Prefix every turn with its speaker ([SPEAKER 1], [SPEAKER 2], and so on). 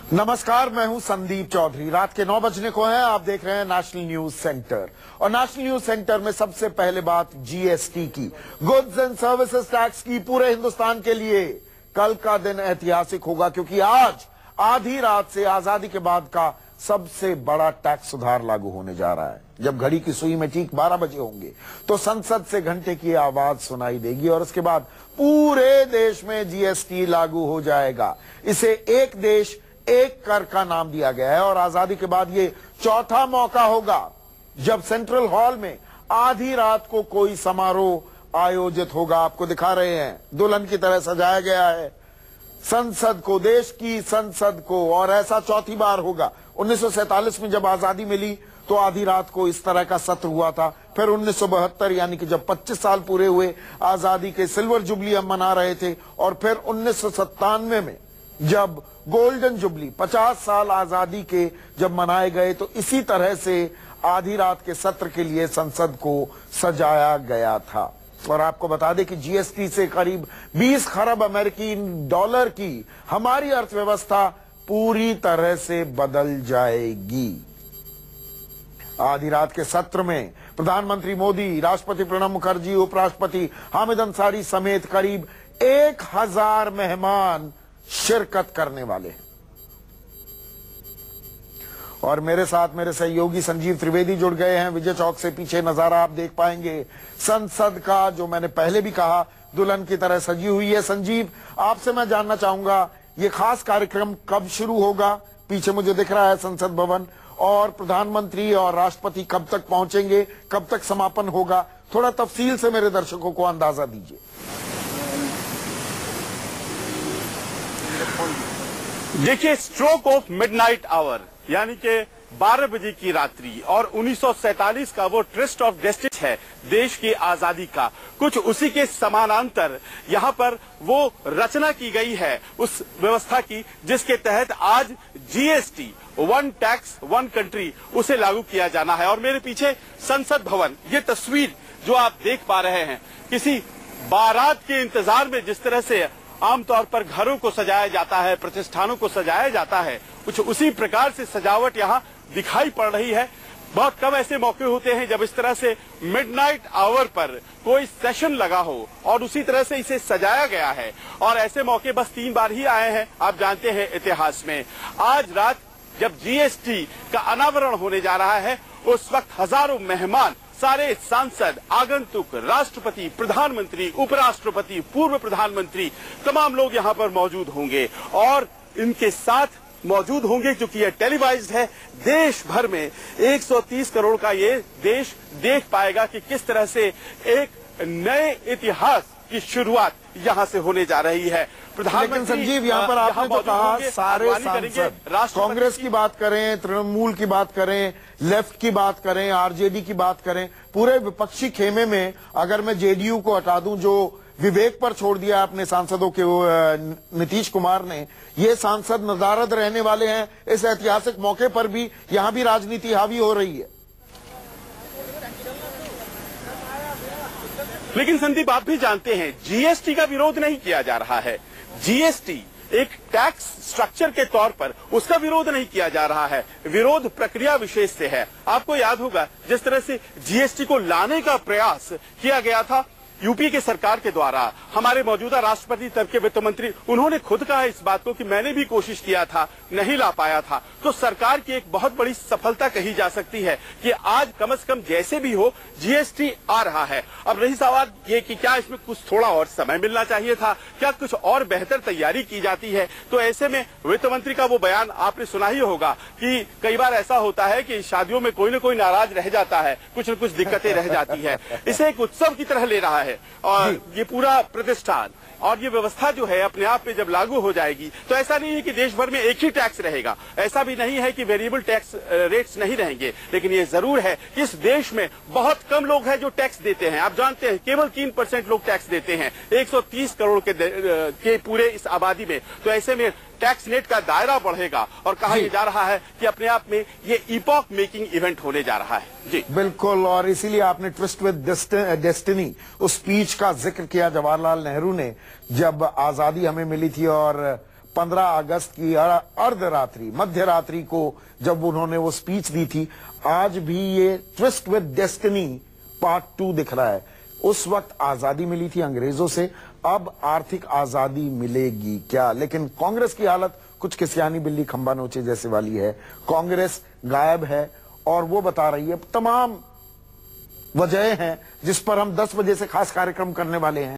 [SPEAKER 1] नमस्कार, मैं हूं संदीप चौधरी। रात के 9 बजने को है। आप देख रहे हैं नेशनल न्यूज सेंटर और नेशनल न्यूज सेंटर में सबसे पहले बात जीएसटी की, गुड्स एंड सर्विसेज टैक्स की। पूरे हिंदुस्तान के लिए कल का दिन ऐतिहासिक होगा क्योंकि आज आधी रात से आजादी के बाद का सबसे बड़ा टैक्स सुधार लागू होने जा रहा है। जब घड़ी की सुई में ठीक 12 बजे होंगे तो संसद से घंटे की आवाज सुनाई देगी और उसके बाद पूरे देश में जीएसटी लागू हो जाएगा। इसे एक देश एक कर का नाम दिया गया है और आजादी के बाद ये चौथा मौका होगा जब सेंट्रल हॉल में आधी रात को कोई समारोह आयोजित होगा। आपको दिखा रहे हैं, दुल्हन की तरह सजाया गया है संसद को, देश की संसद को, और ऐसा चौथी बार होगा। 1947 में जब आजादी मिली तो आधी रात को इस तरह का सत्र हुआ था। फिर 1972 यानी कि जब 25 साल पूरे हुए आजादी के, सिल्वर जुबली हम मना रहे थे, और फिर 1997 में जब गोल्डन जुबली 50 साल आजादी के जब मनाए गए तो इसी तरह से आधी रात के सत्र के लिए संसद को सजाया गया था। और आपको बता दें कि जीएसटी से करीब 20 खरब अमेरिकी डॉलर की हमारी अर्थव्यवस्था पूरी तरह से बदल जाएगी। आधी रात के सत्र में प्रधानमंत्री मोदी, राष्ट्रपति प्रणब मुखर्जी, उपराष्ट्रपति हामिद अंसारी समेत करीब 1000 मेहमान शिरकत करने वाले हैं। और मेरे साथ मेरे सहयोगी संजीव त्रिवेदी जुड़ गए हैं। विजय चौक से पीछे नजारा आप देख पाएंगे संसद का, जो मैंने पहले भी कहा दुल्हन की तरह सजी हुई है। संजीव, आपसे मैं जानना चाहूंगा ये खास कार्यक्रम कब शुरू होगा? पीछे मुझे दिख रहा है संसद भवन, और प्रधानमंत्री और राष्ट्रपति कब तक पहुंचेंगे, कब तक समापन होगा? थोड़ा तफसील से मेरे दर्शकों को अंदाजा दीजिए।
[SPEAKER 2] देखिए, स्ट्रोक ऑफ मिडनाइट आवर यानी कि 12 बजे की रात्रि और 1947 का वो ट्रस्ट ऑफ डेस्टिनी है देश की आजादी का, कुछ उसी के समानांतर यहाँ पर वो रचना की गई है उस व्यवस्था की जिसके तहत आज GST, one tax one country, उसे लागू किया जाना है। और मेरे पीछे संसद भवन, ये तस्वीर जो आप देख पा रहे हैं, किसी बारात के इंतजार में जिस तरह से आमतौर पर घरों को सजाया जाता है, प्रतिष्ठानों को सजाया जाता है, कुछ उसी प्रकार से सजावट यहाँ दिखाई पड़ रही है। बहुत कम ऐसे मौके होते हैं जब इस तरह से मिडनाइट आवर पर कोई सेशन लगा हो और उसी तरह से इसे सजाया गया है, और ऐसे मौके बस 3 बार ही आए हैं, आप जानते हैं, इतिहास में। आज रात जब जीएसटी का अनावरण होने जा रहा है उस वक्त हजारों मेहमान, सारे सांसद, आगंतुक, राष्ट्रपति, प्रधानमंत्री, उपराष्ट्रपति, पूर्व प्रधानमंत्री, तमाम लोग यहाँ पर मौजूद होंगे और इनके साथ मौजूद होंगे क्योंकि यह टेलीवाइज्ड है। देश भर में 130 करोड़ का ये देश देख पाएगा कि किस तरह से एक नए इतिहास की शुरुआत यहाँ से होने जा रही है।
[SPEAKER 1] लेकिन संजीव, यहाँ पर आपने तो कहा सारे सांसद, कांग्रेस की बात करें, तृणमूल की बात करें, लेफ्ट की बात करें, आरजेडी की बात करें, पूरे विपक्षी खेमे में अगर मैं जेडीयू को हटा दूं, जो विवेक पर छोड़ दिया अपने सांसदों के नीतीश कुमार ने, ये सांसद नदारद रहने वाले हैं इस ऐतिहासिक मौके पर भी। यहाँ भी राजनीति हावी हो रही है।
[SPEAKER 2] लेकिन संदीप, आप भी जानते हैं जीएसटी का विरोध नहीं किया जा रहा है। जीएसटी एक टैक्स स्ट्रक्चर के तौर पर उसका विरोध नहीं किया जा रहा है, विरोध प्रक्रिया विशेष से है। आपको याद होगा जिस तरह से जीएसटी को लाने का प्रयास किया गया था यूपी के सरकार के द्वारा, हमारे मौजूदा राष्ट्रपति तब के वित्त मंत्री, उन्होंने खुद कहा इस बात को कि मैंने भी कोशिश किया था, नहीं ला पाया था। तो सरकार की एक बहुत बड़ी सफलता कही जा सकती है कि आज कम से कम जैसे भी हो जीएसटी आ रहा है। अब रही सवाल ये कि क्या इसमें कुछ थोड़ा और समय मिलना चाहिए था, क्या कुछ और बेहतर तैयारी की जाती है? तो ऐसे में वित्त मंत्री का वो बयान आपने सुना ही होगा कि कई बार ऐसा होता है कि शादियों में कोई न कोई नाराज रह जाता है, कुछ न कुछ दिक्कतें रह जाती है। इसे एक उत्सव की तरह ले रहा है और ये पूरा प्रतिष्ठान और ये व्यवस्था जो है अपने आप में जब लागू हो जाएगी तो ऐसा नहीं है कि देश भर में एक ही टैक्स रहेगा, ऐसा भी नहीं है कि वेरिएबल टैक्स रेट्स नहीं रहेंगे, लेकिन ये जरूर है कि इस देश में बहुत कम लोग हैं जो टैक्स देते हैं। आप जानते हैं केवल 3% लोग टैक्स देते हैं 130 करोड़ के पूरे इस आबादी में। तो ऐसे में टैक्स नेट का दायरा बढ़ेगा और कहा जा रहा है कि अपने आप में ये इपॉक मेकिंग इवेंट होने जा रहा है। जी
[SPEAKER 1] बिल्कुल, और इसीलिए आपने ट्विस्ट विद डेस्टिनी उस स्पीच का जिक्र किया जवाहरलाल नेहरू ने, जब आजादी हमें मिली थी और 15 अगस्त की अर्धरात्रि मध्य रात्रि को जब उन्होंने वो स्पीच दी थी, आज भी ये ट्विस्ट विद डेस्टिनी पार्ट 2 दिख रहा है। उस वक्त आजादी मिली थी अंग्रेजों से, अब आर्थिक आजादी मिलेगी क्या? लेकिन कांग्रेस की हालत कुछ किसियानी बिल्ली खंबा नोचे जैसे वाली है। कांग्रेस गायब है और वो बता रही है तमाम वजह हैं जिस पर हम 10 बजे से खास कार्यक्रम करने वाले हैं।